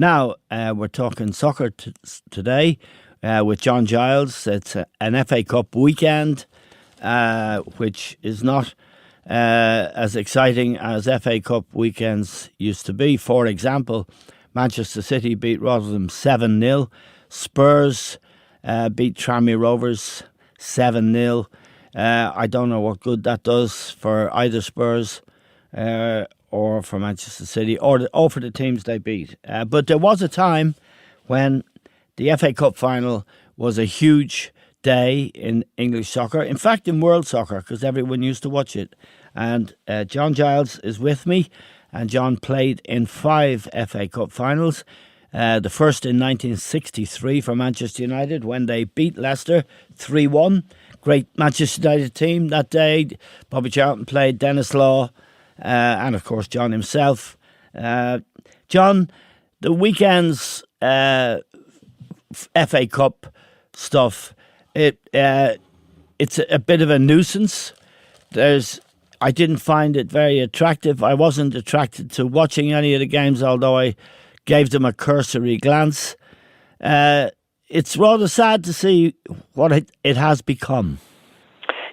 Now, we're talking soccer today with John Giles. It's an FA Cup weekend, which is not as exciting as FA Cup weekends used to be. For example, Manchester City beat Rotherham 7-0. Spurs beat Tranmere Rovers 7-0. I don't know what good that does for either Spurs or for Manchester City or for the teams they beat. But there was a time when the FA Cup final was a huge day in English soccer. In fact, in world soccer, because everyone used to watch it. And John Giles is with me. And John played in 5 FA Cup finals. The first in 1963 for Manchester United when they beat Leicester 3-1. Great Manchester United team that day. Bobby Charlton played, Dennis Law, and of course John himself. John, the weekend's FA Cup stuff, it's a bit of a nuisance. I didn't find it very attractive. I wasn't attracted to watching any of the games, although I gave them a cursory glance. It's rather sad to see what it has become.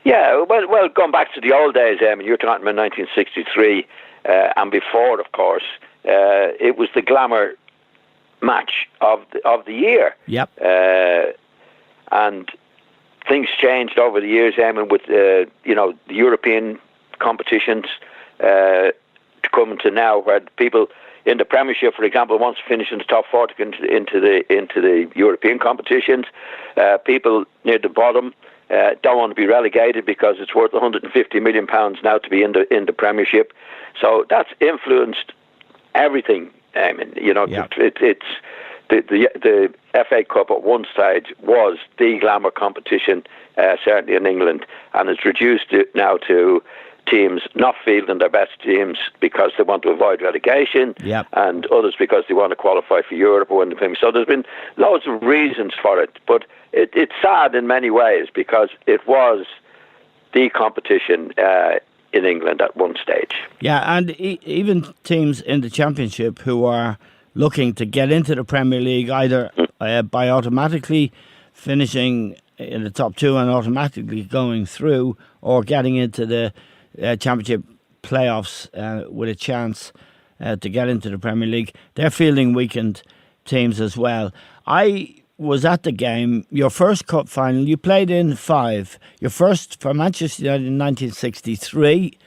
Yeah, well, going back to the old days, you're talking about 1963 and before, of course, it was the glamour match of the year. Yep. And things changed over the years, with the European competitions to come to now, where people in the Premiership, for example, wants to finish in the top 4 to get into the European competitions. People near the bottom don't want to be relegated because it's worth £150 million now to be in the Premiership. So that's influenced everything. It's the FA Cup at one stage was the glamour competition, certainly in England, and it's reduced it now to teams not fielding their best teams because they want to avoid relegation, and others because they want to qualify for Europe or win the Premier. So there's been loads of reasons for it, but it's sad in many ways because it was the competition in England at one stage. Yeah, and even teams in the Championship who are looking to get into the Premier League either by automatically finishing in the top 2 and automatically going through, or getting into the Championship playoffs with a chance to get into the Premier League. They're fielding weakened teams as well. I was at the game, your first cup final, you played in 5. Your first for Manchester United in 1963.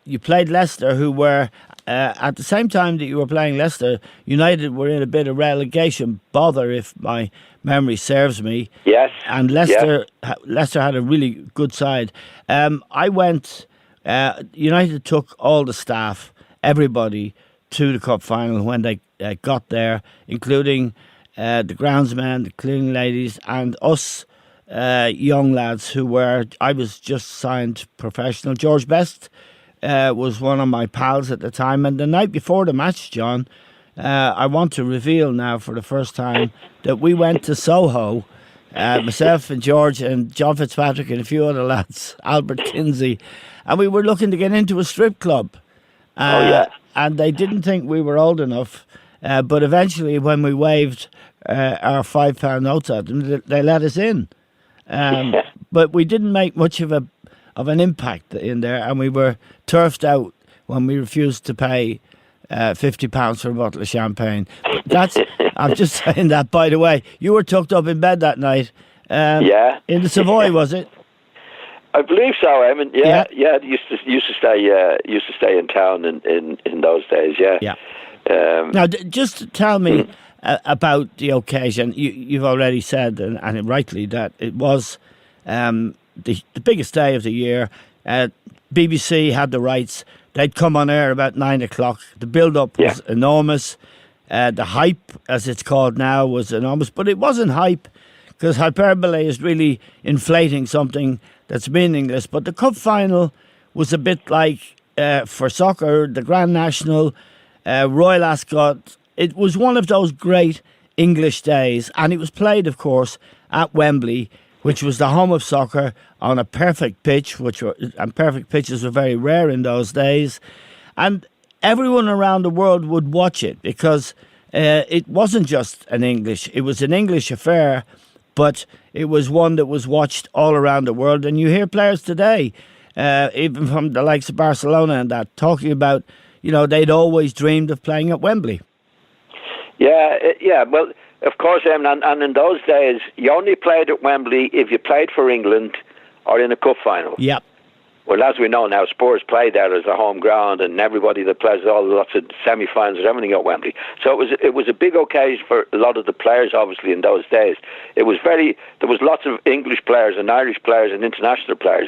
You played Leicester, who were, at the same time that you were playing Leicester, United were in a bit of relegation bother, if my memory serves me. Yes. And Leicester had a really good side. I went, United took all the staff, everybody, to the cup final when they got there, including the groundsmen, the cleaning ladies, and us young lads who were, I was just signed professional. George Best was one of my pals at the time. And the night before the match, John, I want to reveal now for the first time that we went to Soho, myself and George and John Fitzpatrick and a few other lads, Albert Kinsey, and we were looking to get into a strip club. And they didn't think we were old enough, but eventually when we waved our £5 notes at them, they let us in. But we didn't make much of an impact in there, and we were turfed out when we refused to pay £50 for a bottle of champagne. I'm just saying that, by the way. You were tucked up in bed that night. In the Savoy, was it? I believe so. Used to stay in town in those days. Yeah. Now, just tell me about the occasion. You've already said, and rightly, that it was the biggest day of the year. BBC had the rights. They'd come on air about 9 o'clock. The build-up was enormous. The hype, as it's called now, was enormous. But it wasn't hype, because hyperbole is really inflating something that's meaningless. But the cup final was a bit like, for soccer, the Grand National, Royal Ascot. It was one of those great English days. And it was played, of course, at Wembley, which was the home of soccer, on a perfect pitch, and perfect pitches were very rare in those days. And everyone around the world would watch it because it wasn't just it was an English affair, but it was one that was watched all around the world. And you hear players today, even from the likes of Barcelona and that, talking about, they'd always dreamed of playing at Wembley. Yeah. Well, of course, and in those days, you only played at Wembley if you played for England or in a cup final. Yep. Well, as we know now, Spurs play there as a home ground, and everybody that plays lots of semi-finals and everything at Wembley. So it was a big occasion for a lot of the players, obviously, in those days. There was lots of English players and Irish players and international players,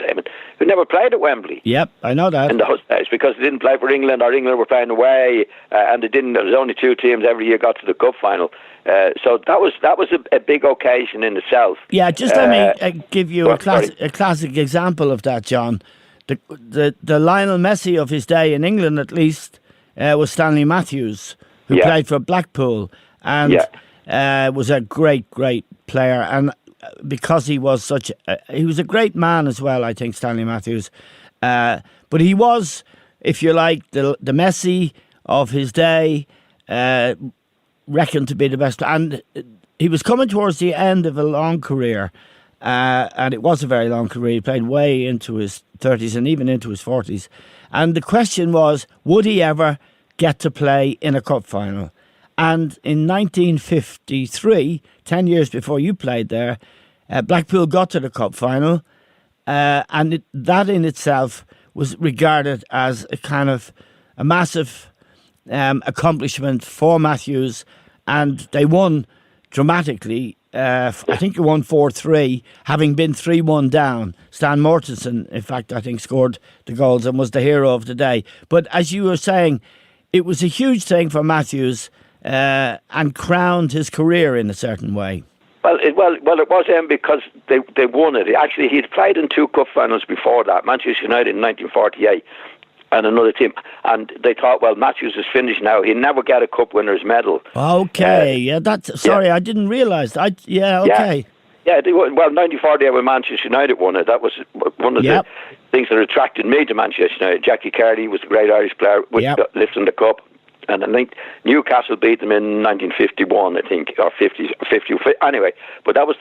who never played at Wembley. Yep, I know that. In those days, because they didn't play for England, or England were playing away, and there was only 2 teams every year got to the cup final. So that was a big occasion in itself. Yeah, just let me give you a classic example of that, John. The Lionel Messi of his day, in England at least, was Stanley Matthews, who played for Blackpool and was a great player. And because he was he was a great man as well, I think, Stanley Matthews. But he was, if you like, the Messi of his day, reckoned to be the best. And he was coming towards the end of a long career. And it was a very long career. He played way into his 30s and even into his 40s. And the question was, would he ever get to play in a cup final? And in 1953, 10 years before you played there, Blackpool got to the cup final. And that in itself was regarded as a kind of a massive accomplishment for Matthews. And they won dramatically. I think he won 4-3, having been 3-1 down. Stan Mortensen, in fact, I think scored the goals and was the hero of the day. But as you were saying, it was a huge thing for Matthews and crowned his career in a certain way. Well, it was him because they won it. Actually, he'd played in 2 cup finals before that, Manchester United in 1948. And another team, and they thought, well, Matthews is finished now. He'll never get a cup winner's medal. Okay, I didn't realise. Okay. Yeah, 1948 when Manchester United won it, that was one of the things that attracted me to Manchester United. Jackie Carty was a great Irish player, lifting the cup. And I think Newcastle beat them in 1951, I think, or 50. Anyway, but that was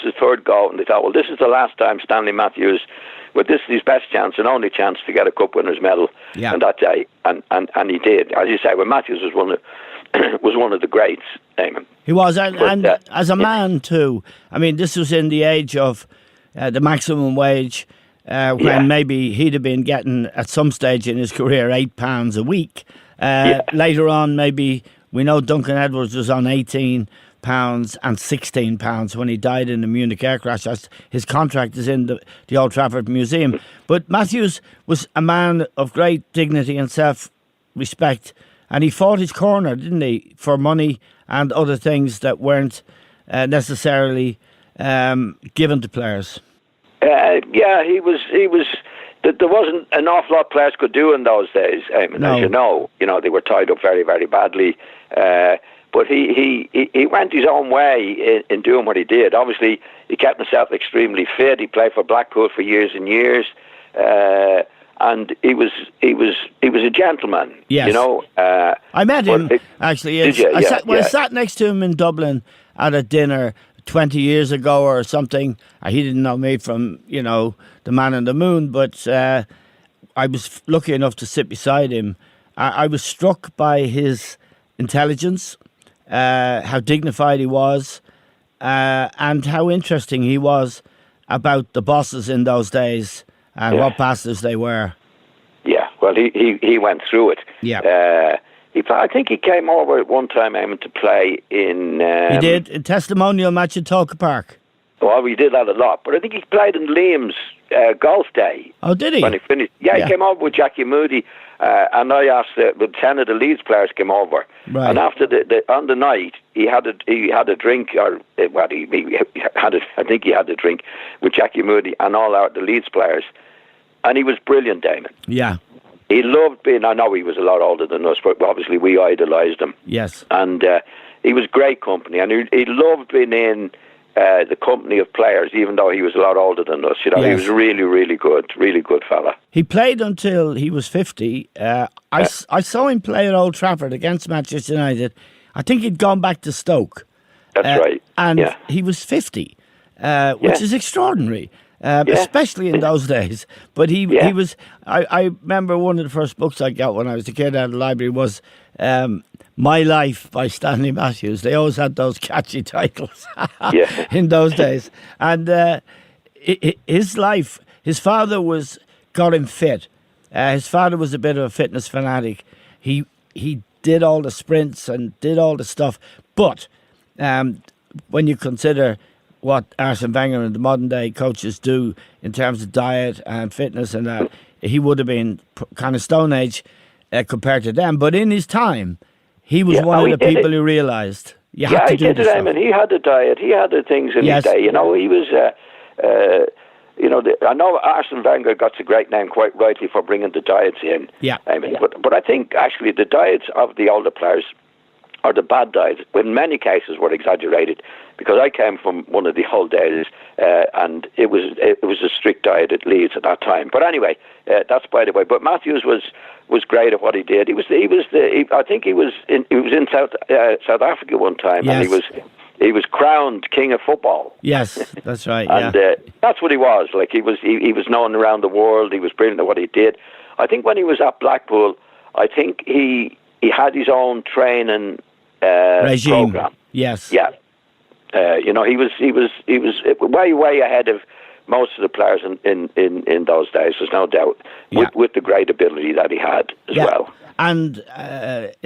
his third goal, and they thought, well, this is the last time Stanley Matthews, with this his best chance and only chance to get a cup winner's medal. And that day, and he did. As you say, when Matthews was one of the greats, Eamon. He was, and as a man too. I mean, this was in the age of the maximum wage, when maybe he'd have been getting at some stage in his career £8 a week. Later on, maybe we know Duncan Edwards was on £18 and £16 when he died in the Munich air crash. His contract is in the Old Trafford Museum. But Matthews was a man of great dignity and self-respect, and he fought his corner, didn't he, for money and other things that weren't necessarily given to players. He was. There wasn't an awful lot players could do in those days. As you know, they were tied up very, very badly. But he went his own way in doing what he did. Obviously, he kept himself extremely fit. He played for Blackpool for years and years, and he was a gentleman. Yes. I met him actually. I sat next to him in Dublin at a dinner 20 years ago or something. He didn't know me from, the Man in the Moon, but I was lucky enough to sit beside him. I was struck by his intelligence, how dignified he was, and how interesting he was about the bosses in those days and what bastards they were. Yeah, well, he went through it. Yeah. I think he came over at one time, Eamon, to play in... he did, a testimonial match at Talca Park. Well, we did that a lot. But I think he played in Liam's golf day. Oh, did he? When he finished. Yeah, he came over with Jackie Moody, and I asked, 10 of the Leeds players came over. Right. And after on the night, he had a drink, or I think he had a drink with Jackie Moody and all the Leeds players. And he was brilliant, Damon. Yeah. He loved being, I know he was a lot older than us, but obviously we idolised him. Yes. And he was great company, and he loved being in the company of players, even though he was a lot older than us. Yes. He was really, really good fella. He played until he was 50. I saw him play at Old Trafford against Manchester United. I think he'd gone back to Stoke. That's right. And he was 50, which is extraordinary, especially in those days. But he was. I remember one of the first books I got when I was a kid out of the library was My Life by Stanley Matthews. They always had those catchy titles in those days. And his life, his father got him fit. His father was a bit of a fitness fanatic. He did all the sprints and did all the stuff. But when you consider what Arsene Wenger and the modern day coaches do in terms of diet and fitness and that, he would have been kind of Stone Age compared to them. But in his time, he was one of the people who realised you had to do this. I mean, he had the diet, he had the things in his day. You know, he was. I know Arsene Wenger got a great name quite rightly for bringing the diets in. Yeah. I mean, but I think actually the diets of the older players, or the bad diets, in many cases were exaggerated, because I came from one of the old days, and it was a strict diet at Leeds at that time. But anyway, that's by the way. But Matthews was great at what he did. I think he was in South Africa one time, and he was crowned king of football. Yes, that's right. And that's what he was. Like he was known around the world. He was brilliant at what he did. I think when he was at Blackpool, I think he had his own training regime program. Yes. Yeah. He was way ahead of most of the players in those days. There's no doubt. With the great ability that he had as well. And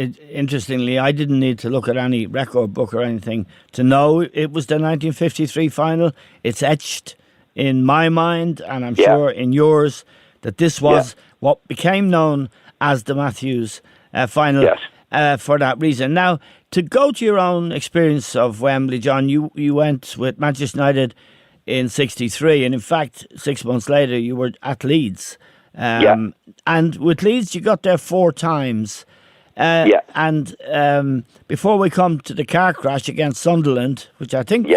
interestingly, I didn't need to look at any record book or anything to know it was the 1953 final. It's etched in my mind, and I'm sure in yours, that this was what became known as the Matthews final for that reason. Now, to go to your own experience of Wembley, John, you went with Manchester United in '63, and in fact, 6 months later, you were at Leeds. And with Leeds, you got there 4 times. And before we come to the car crash against Sunderland, which I think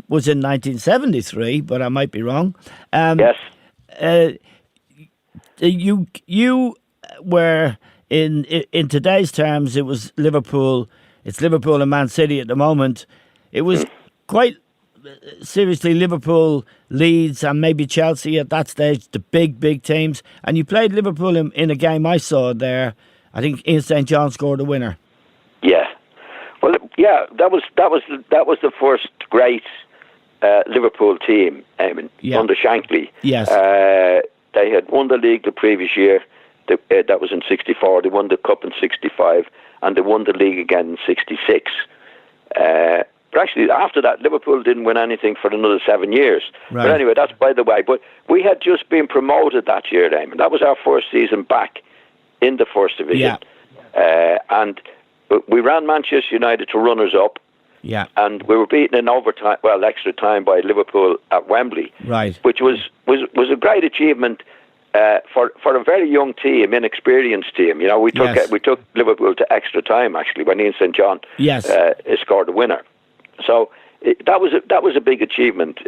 was in 1973, but I might be wrong. You were in today's terms, it was Liverpool. It's Liverpool and Man City at the moment. It was quite seriously Liverpool, Leeds, and maybe Chelsea at that stage, the big teams. And you played Liverpool in a game I saw there. I think Ian St. John scored a winner. Yeah. Well, that was the first great Liverpool team, under Shankly. Yes. They had won the league the previous year. That was in '64. They won the cup in '65, and they won the league again in '66. But actually, after that, Liverpool didn't win anything for another 7 years. Right. But anyway, that's by the way. But we had just been promoted that year, Damon. That was our first season back in the First Division. Yeah. And we ran Manchester United to runners-up. Yeah. And we were beaten in overtime, extra time by Liverpool at Wembley. Right. Which was a great achievement for a very young team, inexperienced team. You know, we took Liverpool to extra time, actually, when Ian St. John scored a winner. So that was a big achievement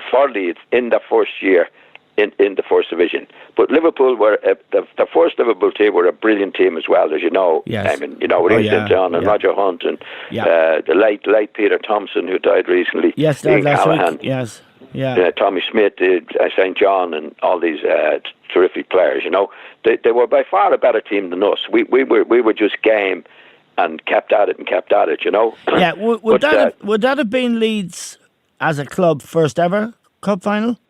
for Leeds in the first year in the First Division. But Liverpool were the first Liverpool team were a brilliant team as well, as you know. Yes. I mean, with Ian St. John and Roger Hunt and the late Peter Thompson, who died recently. Yes, died last week. Yes. Yeah. Tommy Smith, St. John, and all these terrific players. You know, they were by far a better team than us. We were just game. And kept at it, you know. Yeah, would that have been Leeds as a club first ever cup final?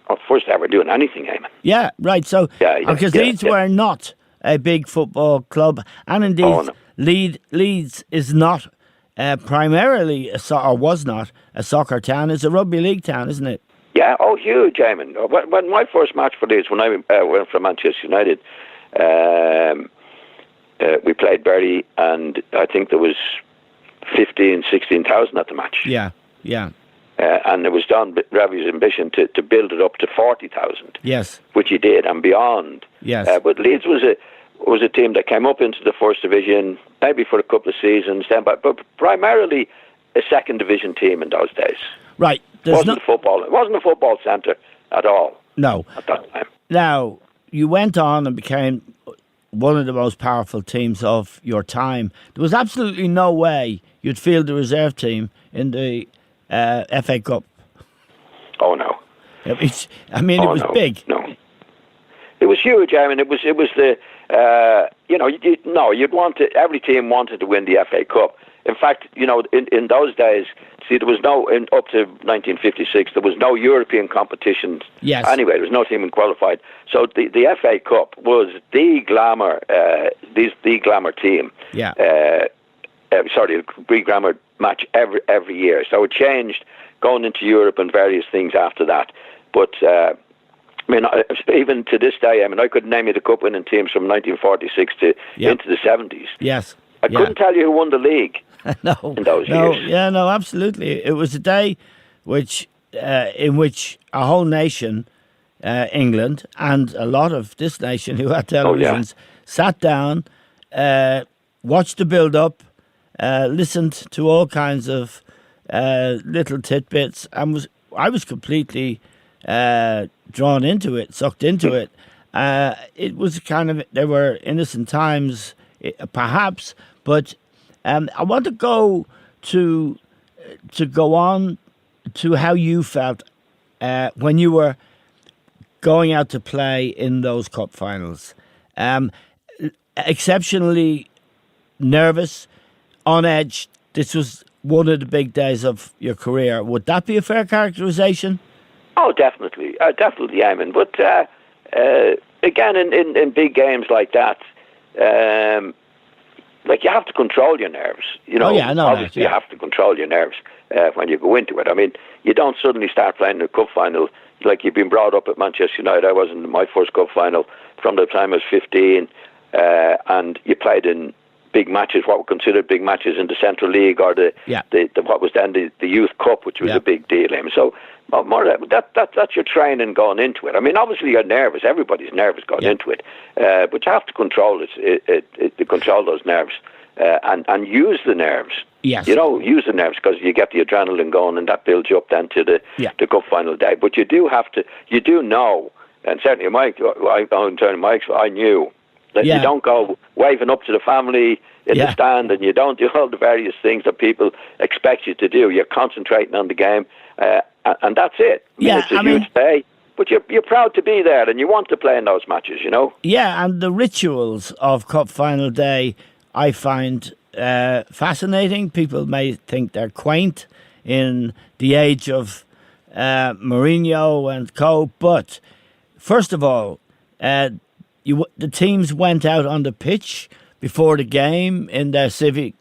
Or first ever doing anything, Eamon. Yeah, right. So because Leeds were not a big football club, and indeed Leeds is not primarily or was not a soccer town. It's a rugby league town, isn't it? Yeah. Oh, huge, Eamon. When my first match for Leeds, when I went from Manchester United. We played Bury, and I think there was 16,000 at the match. Yeah. And it was Don Ravi's ambition to build it up to 40,000. Yes. Which he did, and beyond. Yes. But Leeds was a team that came up into the First Division, maybe for a couple of seasons, then, but primarily a Second Division team in those days. Right. It wasn't a football centre at all. No. At that time. Now, you went on and became one of the most powerful teams of your time. There was absolutely no way you'd field the reserve team in the FA Cup. Oh no! It was big. No, it was huge. I mean, it was the you'd want to. Every team wanted to win the FA Cup. In fact, in those days, there was up to 1956, there was no European competitions. Yes. Anyway, there was no team qualified. So the FA Cup was the glamour, the glamour team. Yeah. The glamour match every year. So it changed going into Europe and various things after that. But even to this day, I could name you the cup winning teams from 1946 into the 70s. Yes. I couldn't tell you who won the league. No, in those years. Yeah, no, absolutely. It was a day in which a whole nation, England, and a lot of this nation who had televisions, sat down, watched the build-up, listened to all kinds of little tidbits, and I was completely drawn into it, sucked into it. It was there were innocent times, perhaps, but I want to go on to how you felt when you were going out to play in those cup finals. Exceptionally nervous, on edge. This was one of the big days of your career. Would that be a fair characterization? Oh, definitely, Eamon. But again, in big games like that. You have to control your nerves. Obviously, you have to control your nerves when you go into it. I mean, you don't suddenly start playing in a cup final like you've been brought up at Manchester United. I was in my first cup final from the time I was 15, and you played in big matches, what were considered big matches in the Central League or the what was then the Youth Cup, which was a big deal. So more that's your training going into it. I mean, obviously you're nervous. Everybody's nervous going into it, but you have to control it to control those nerves and use the nerves. Yes. Use the nerves because you get the adrenaline going, and that builds you up then to the cup final day. But you do know, and certainly I knew. That you don't go waving up to the family in the stand, and you don't do all the various things that people expect you to do. You're concentrating on the game, and that's it. It's a huge day, but you're proud to be there, and you want to play in those matches, Yeah, and the rituals of Cup Final Day I find fascinating. People may think they're quaint in the age of Mourinho and co, but first of all, the teams went out on the pitch before the game in their civic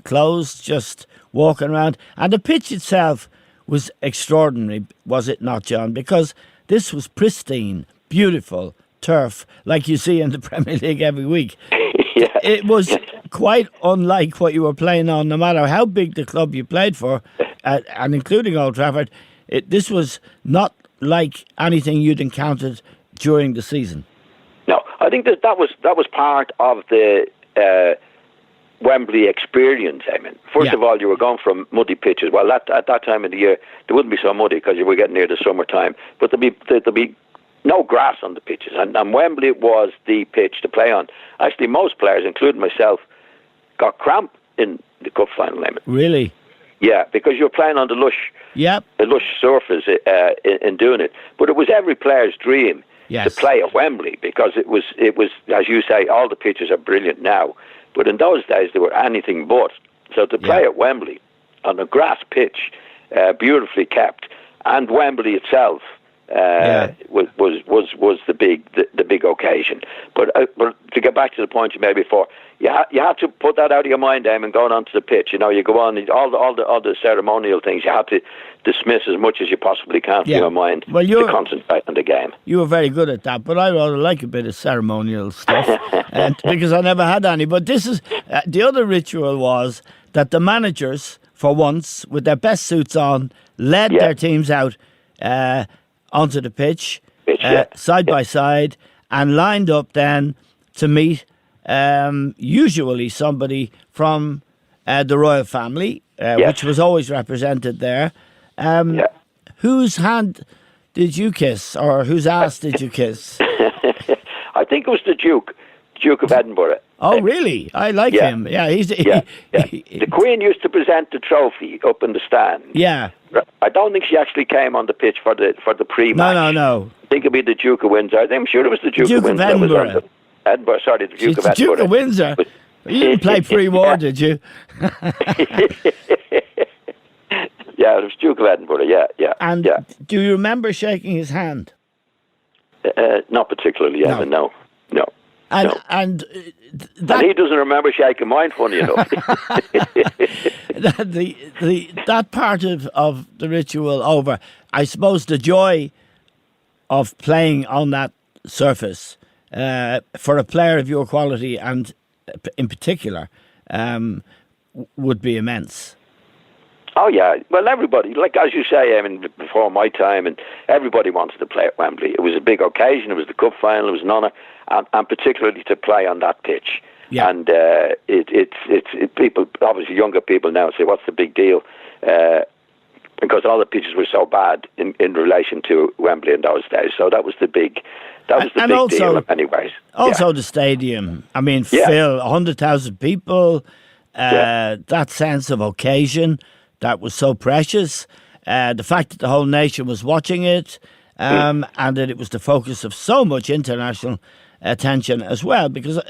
clothes, just walking around. And the pitch itself was extraordinary, was it not, John? Because this was pristine, beautiful turf, like you see in the Premier League every week. It was quite unlike what you were playing on, no matter how big the club you played for, and including Old Trafford. This was not like anything you'd encountered during the season. No, I think that was part of the Wembley experience. I mean, first of all, you were going from muddy pitches. Well, at that time of the year, they wouldn't be so muddy because you were getting near the summertime. But there'd be no grass on the pitches, and Wembley was the pitch to play on. Actually, most players, including myself, got cramp in the cup final. Really? Yeah, because you're playing on the lush surface in doing it. But it was every player's dream. Yes. To play at Wembley, because it was, as you say, all the pitches are brilliant now, but in those days they were anything but. So to play at Wembley on a grass pitch, beautifully kept, and Wembley itself was the big occasion. But to get back to the point you made before, you had to put that out of your mind, and going onto the pitch. You go on all the ceremonial things. You have to dismiss as much as you possibly can from your mind to concentrate on the game. You were very good at that, but I rather like a bit of ceremonial stuff, and because I never had any. But this is the other ritual was that the managers, for once, with their best suits on, led their teams out onto the pitch, side by side, and lined up then to meet usually somebody from the royal family, which was always represented there. Whose hand did you kiss, or whose ass did you kiss? I think it was the Duke. Duke of Edinburgh. Oh, really? I like him. Yeah, yeah. The Queen used to present the trophy up in the stand. Yeah. I don't think she actually came on the pitch for the pre-match. No. I think it'd be the Duke of Windsor. I'm sure it was the Duke of Windsor. Edinburgh. Edinburgh, sorry, the Duke of Edinburgh. The Duke of Windsor. You didn't play pre-war, did you? Yeah, it was Duke of Edinburgh, yeah. And do you remember shaking his hand? Not particularly, Evan, no. And he doesn't remember shaking mine, funny enough. that part of the ritual over, I suppose the joy of playing on that surface for a player of your quality and in particular would be immense. Oh, yeah. Well, everybody, like as you say, I mean, before my time, and everybody wanted to play at Wembley. It was a big occasion. It was the cup final. It was an honour, and particularly to play on that pitch. Yeah. And it's people, obviously younger people now say, what's the big deal? Because all the pitches were so bad in relation to Wembley in those days. So that was the big deal in many ways. Also the stadium. I mean, Phil, 100,000 people, that sense of occasion. That was so precious. The fact that the whole nation was watching it, and that it was the focus of so much international attention as well. Because,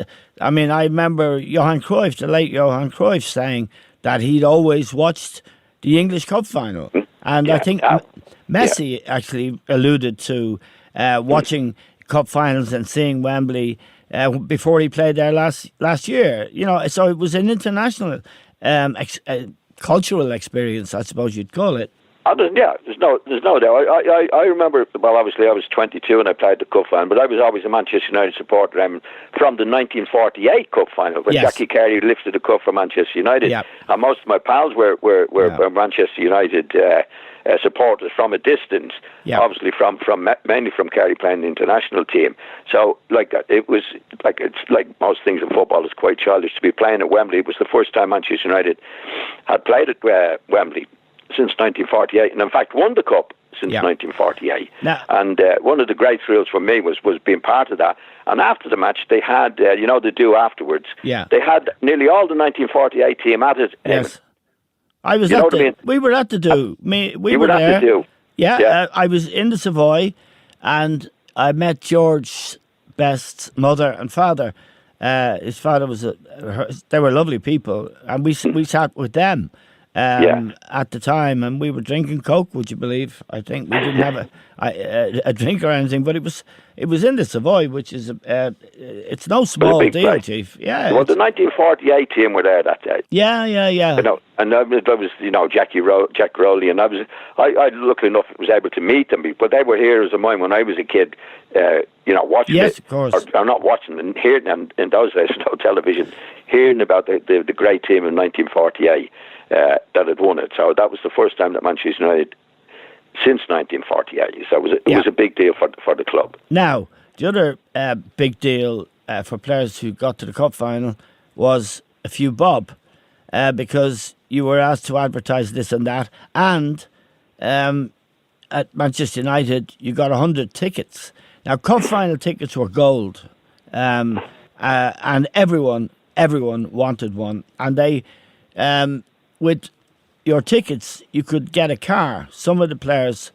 I mean, I remember Johan Cruyff, the late Johan Cruyff, saying that he'd always watched the English Cup final. And I think Messi actually alluded to watching Cup finals and seeing Wembley before he played there last year. You know, so it was an international cultural experience, I suppose you'd call it. There's no doubt. I remember, well, obviously I was 22 and I played the cup final, but I was always a Manchester United supporter from the 1948 cup final when Jackie Carey lifted the cup for Manchester United. Yep. And most of my pals were Manchester United supporters from a distance, obviously mainly from Kerry playing the international team. So it was it's like most things in football, it's quite childish to be playing at Wembley. It was the first time Manchester United had played at Wembley since 1948, and in fact won the cup since 1948. And one of the great thrills for me was being part of that. And after the match, they had the do afterwards. Yeah, they had nearly all the 1948 team at it. Yes. I was we were at the do. We were at there. the do. Yeah, I was in the Savoy, and I met George Best's mother and father. His father was they were lovely people, and we sat with them at the time, and we were drinking Coke. Would you believe? I think we didn't have a drink or anything, but it was in the Savoy, which is it's no small deal, place. Chief. Yeah. Well, the 1948 team were there that day. Yeah. You know, and I was Jack Rowley, and I luckily enough was able to meet them, but they were heroes of mine when I was a kid. Watching yes, of course. Or not watching and hearing them in those days, no television, hearing about the great team in 1948 that had won it. So that was the first time that Manchester United since 1948. So it was a big deal for the club. Now, the other big deal for players who got to the cup final was a few bob, because you were asked to advertise this and that, and at Manchester United you got 100 tickets. Now, cup final tickets were gold, and everyone wanted one, and they with your tickets, you could get a car. Some of the players,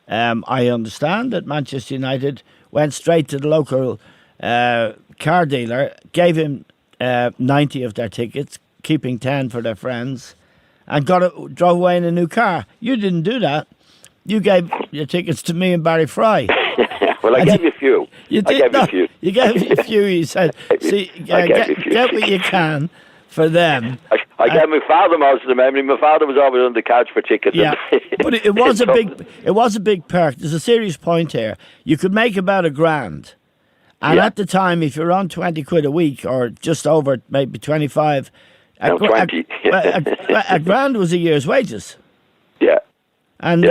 I understand, at Manchester United went straight to the local car dealer, gave him 90 of their tickets, keeping 10 for their friends, and drove away in a new car. You didn't do that. You gave your tickets to me and Barry Fry. Well, I gave you a few. You did? I gave you a few. You gave me a few. You said, see, get what you can for them. I gave my father most of them. I mean, my father was always on the couch for tickets. Yeah, but it was a big perk. There's a serious point here. You could make about £1,000, and at the time, if you're on 20 quid a week or just over maybe 25, a grand was a year's wages. Yeah, and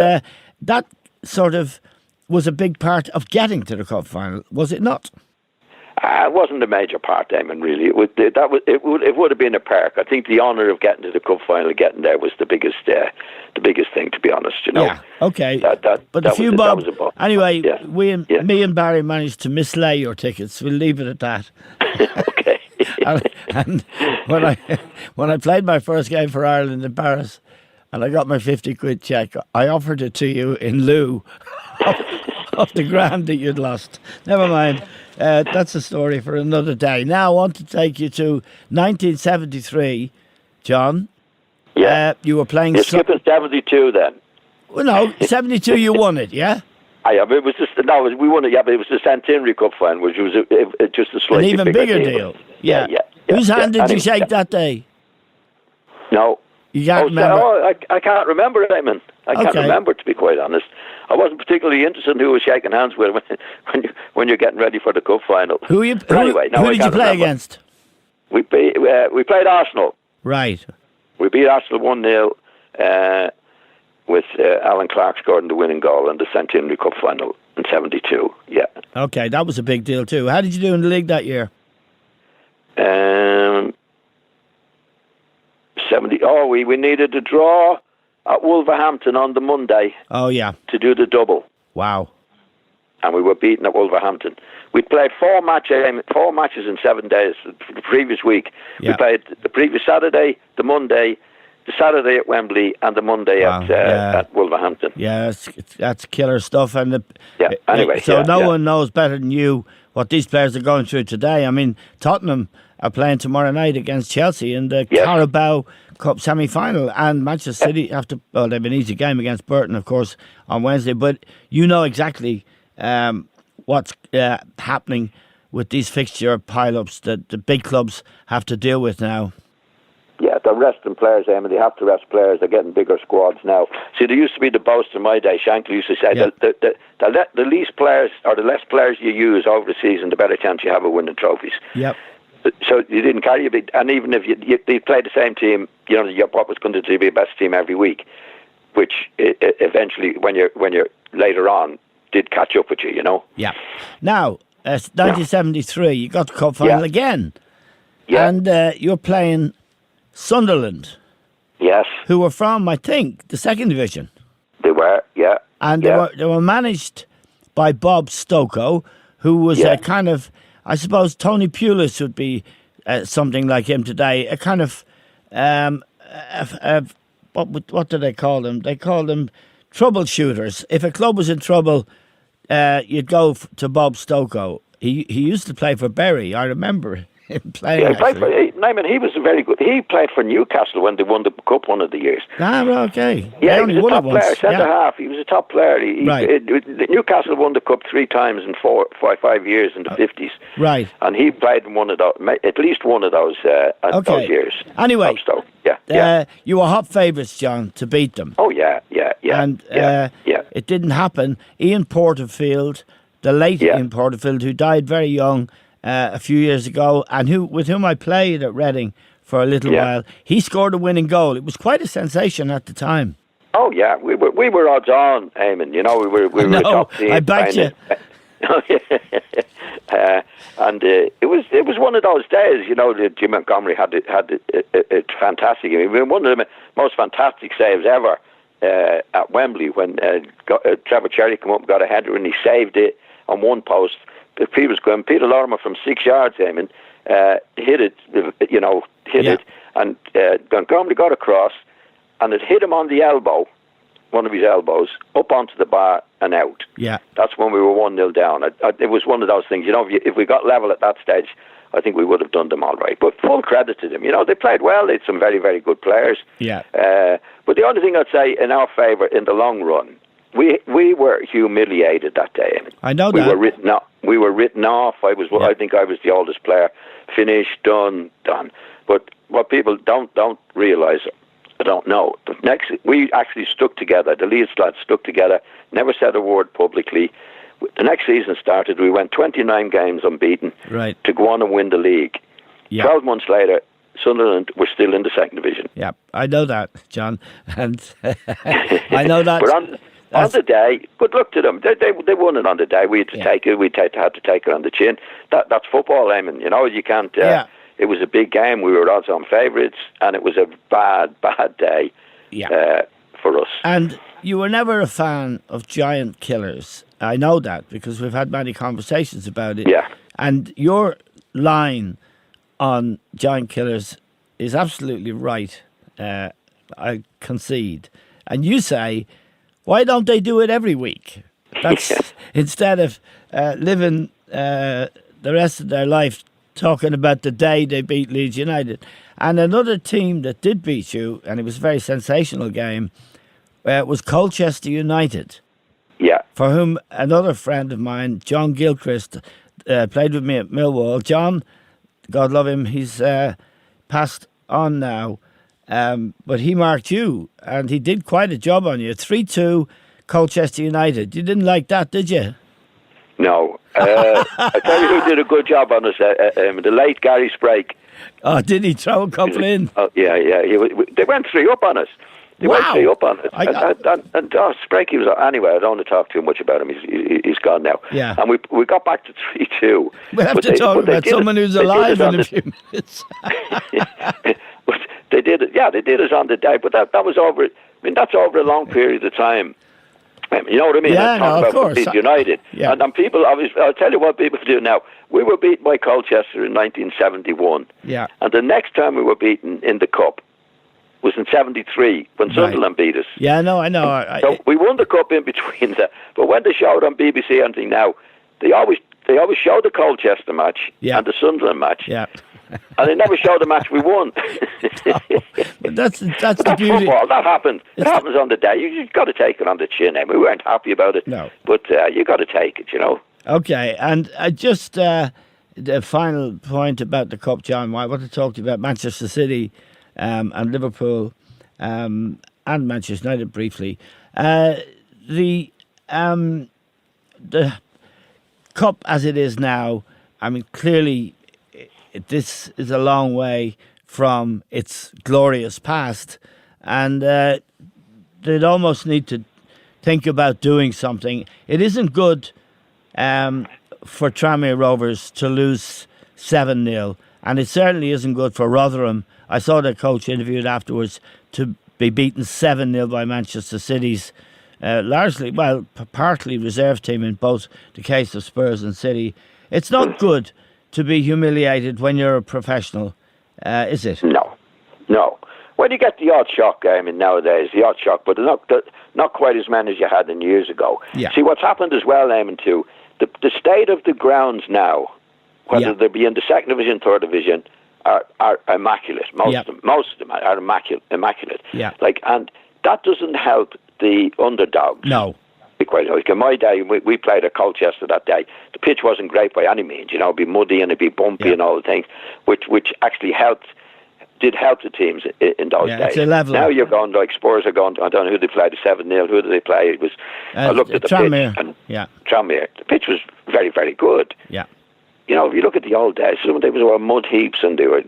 that sort of was a big part of getting to the cup final, was it not? It wasn't a major part, Damon. Really, it would have been a perk. I think the honour of getting to the cup final, getting there, was the biggest thing. To be honest, you know. Yeah. Okay. But a few bob. Anyway, me and Barry managed to mislay your tickets. We'll leave it at that. Okay. and when I played my first game for Ireland in Paris, and I got my 50 quid check, I offered it to you in lieu of the grand that you'd lost. Never mind. That's a story for another day. Now I want to take you to 1973, John. Yeah. You were playing... You're skipping 72 then. Well, no, 72 you won it, yeah? It was just we won it. Yeah, but it was the Centenary Cup final, which was just a slightly an even bigger deal. Yeah. Whose hand did you shake that day? No, you can't remember. I can't remember, Eamon. I can't remember, to be quite honest. I wasn't particularly interested in who was shaking hands with when you're getting ready for the cup final. Who did you play against? We played Arsenal. Right. We beat Arsenal 1-0. With Alan Clark scoring the winning goal in the Centenary Cup final in 72, yeah. Okay, that was a big deal too. How did you do in the league that year? 70. Oh, we needed a draw at Wolverhampton on the Monday. Oh, yeah. To do the double. Wow. And we were beaten at Wolverhampton. We played four matches in 7 days. The previous week, we played the previous Saturday, the Monday, the Saturday at Wembley, and the Monday at Wolverhampton. Yeah, that's killer stuff. And anyway, no one knows better than you what these players are going through today. I mean, Tottenham are playing tomorrow night against Chelsea in the Carabao Cup semi-final, and Manchester City have to. Well, they have an easy game against Burton, of course, on Wednesday. But you know exactly what's happening with these fixture pile-ups that the big clubs have to deal with now. Yeah, they're resting players, Eamon. They have to rest players. They're getting bigger squads now. See, there used to be the boast in my day. Shankly used to say the least players or the less players you use over the season, the better chance you have of winning trophies. Yep. So you didn't carry a big, and even if you played the same team, you know, what was going to be the best team every week, which eventually, when you're later on, did catch up with you. You know. Yeah. Now, 1973, you got the cup final again. Yeah. And you're playing Sunderland. Yes. Who were from, I think, the second division. They were, yeah. And they were managed by Bob Stokoe, who was a kind of, I suppose Tony Pulis would be something like him today. A kind of, what do they call them? They call them troubleshooters. If a club was in trouble, you'd go to Bob Stokoe. He used to play for Bury. I remember him playing. Yeah, he was very good. He played for Newcastle when they won the cup one of the years. Okay. Yeah, he was a top player, centre half. He was a top player. Right. Newcastle won the cup 3 times in 5 years in the 50s. Right. And he played in one of those, at least one of those those years. Anyway, yeah. You were hot favourites, John, to beat them. Oh yeah. And it didn't happen. Ian Porterfield, the late Ian Porterfield, who died very young a few years ago, and with whom I played at Reading for a little while, he scored a winning goal. It was quite a sensation at the time. Oh yeah, we were odds on, Eamon. You know, we were a top team. I bet you. And it was one of those days. You know, that Jim Montgomery had a fantastic. I mean, one of the most fantastic saves ever at Wembley when Trevor Cherry came up and got a header and he saved it on one post. Peter Lorimer from 6 yards, Eamon, hit it, it, and Montgomery got across, and it hit him on the elbow, one of his elbows, up onto the bar and out. Yeah. That's when we were 1-0 down. It was one of those things, you know, if we got level at that stage, I think we would have done them all right. But full credit to them. You know, they played well. They had some very, very good players. Yeah. But the only thing I'd say in our favour in the long run, we were humiliated that day. I know we that. We were written off. I think I was the oldest player. Finished, done. But what people don't realise, I don't know. We actually stuck together. The Leeds lads stuck together. Never said a word publicly. The next season started. We went 29 games unbeaten to go on and win the league. Yeah. 12 months later, Sunderland were still in the second division. Yeah, I know that, John, and I know that. But on the day, good luck to them. They won it on the day. We had to take it. We had to take it on the chin. That's football, Eamon. You know, you can't. It was a big game. We were odds-on favourites, and it was a bad day for us. And you were never a fan of giant killers. I know that because we've had many conversations about it. Yeah. And your line on giant killers is absolutely right. I concede. And you say, why don't they do it every week? That's instead of living the rest of their life talking about the day they beat Leeds United. And another team that did beat you, and it was a very sensational game, was Colchester United. Yeah. For whom another friend of mine, John Gilchrist, played with me at Millwall. John, God love him, he's passed on now. But he marked you, and he did quite a job on you. 3-2 Colchester United. You didn't like that, did you? No. I tell you who did a good job on us, the late Gary Sprake. Oh, did he throw a couple in? Oh, yeah. They went 3 up on us. They went 3 up on us. And Sprake, he was... Anyway, I don't want to talk too much about him. He's gone now. Yeah. And we got back to 3-2. We'll have to talk about someone who's alive in a few minutes. But they did it. Yeah, they did us on the day. But that was over... I mean, that's over a long period of time. You know what I mean? Yeah, no, of course. Leeds United. Yeah. And people, obviously, I'll tell you what people do now. We were beaten by Colchester in 1971. Yeah. And the next time we were beaten in the Cup was in 73 when Sunderland beat us. Yeah, no, I know. So we won the Cup in between that. But when they showed on BBC anything now, they always show the Colchester match and the Sunderland match. Yeah. And they never show the match we won. But that's the beauty. Football, that happens. It happens on the day. You've got to take it on the chin. We weren't happy about it. No. But you got to take it, you know. Okay, and just the final point about the Cup, John. I want to talk to you about Manchester City and Liverpool and Manchester United briefly. The Cup as it is now, I mean, clearly this is a long way from its glorious past, and they'd almost need to think about doing something. It isn't good for Tranmere Rovers to lose 7-0, and it certainly isn't good for Rotherham. I saw their coach interviewed afterwards to be beaten 7-0 by Manchester City's partly reserve team in both the case of Spurs and City. It's not good to be humiliated when you're a professional, is it? No. Well, you get the odd shock game in nowadays, but not quite as many as you had in years ago. Yeah. See, what's happened as well, Eamon, too, the state of the grounds now, whether they be in the second division, third division, are immaculate. Most of them are immaculate. Yeah. And that doesn't help the underdogs. No. Quite like in my day, we played at Colchester that day. The pitch wasn't great by any means. You know, it'd be muddy and it'd be bumpy and all the things, which actually did help the teams in those days. It's a level. Now you're going like Spurs are going. I don't know who they played. 7-0. Who did they play? It was. I looked at the Tranmere. pitch and Tranmere. The pitch was very, very good. Yeah. You know, if you look at the old days, some of them were mud heaps and they were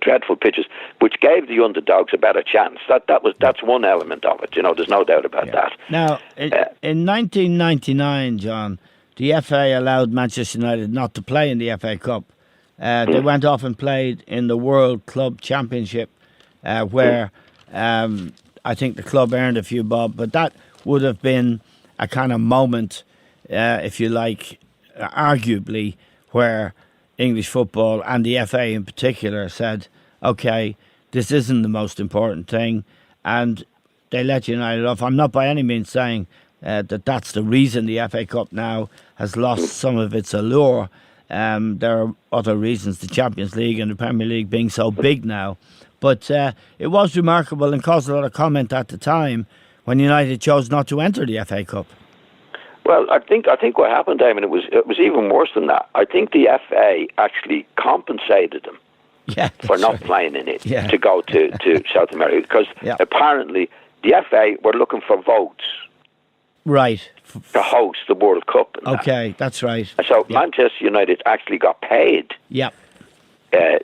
dreadful pitches, which gave the underdogs a better chance. That's one element of it. You know, there's no doubt about that. Now, in 1999, John, the FA allowed Manchester United not to play in the FA Cup. They went off and played in the World Club Championship, where I think the club earned a few bob, but that would have been a kind of moment, if you like, arguably, where English football and the FA in particular said, okay, this isn't the most important thing, and they let United off. I'm not by any means saying that's the reason the FA Cup now has lost some of its allure. There are other reasons, the Champions League and the Premier League being so big now. But it was remarkable and caused a lot of comment at the time when United chose not to enter the FA Cup. Well, I think what happened, Damon, it was even worse than that. I think the FA actually compensated them for not playing in it to go to South America, because apparently the FA were looking for votes. Right. To host the World Cup. Okay, that's right. And so Manchester United actually got paid to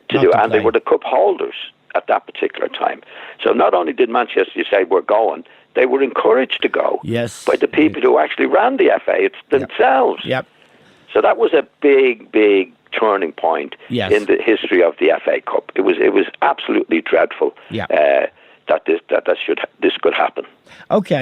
do it, and they were the cup holders at that particular time. So not only did Manchester say we're going, they were encouraged to go by the people who actually ran the FA. It's themselves. Yep. So that was a big, big turning point in the history of the FA Cup. It was absolutely dreadful that this could happen. Okay.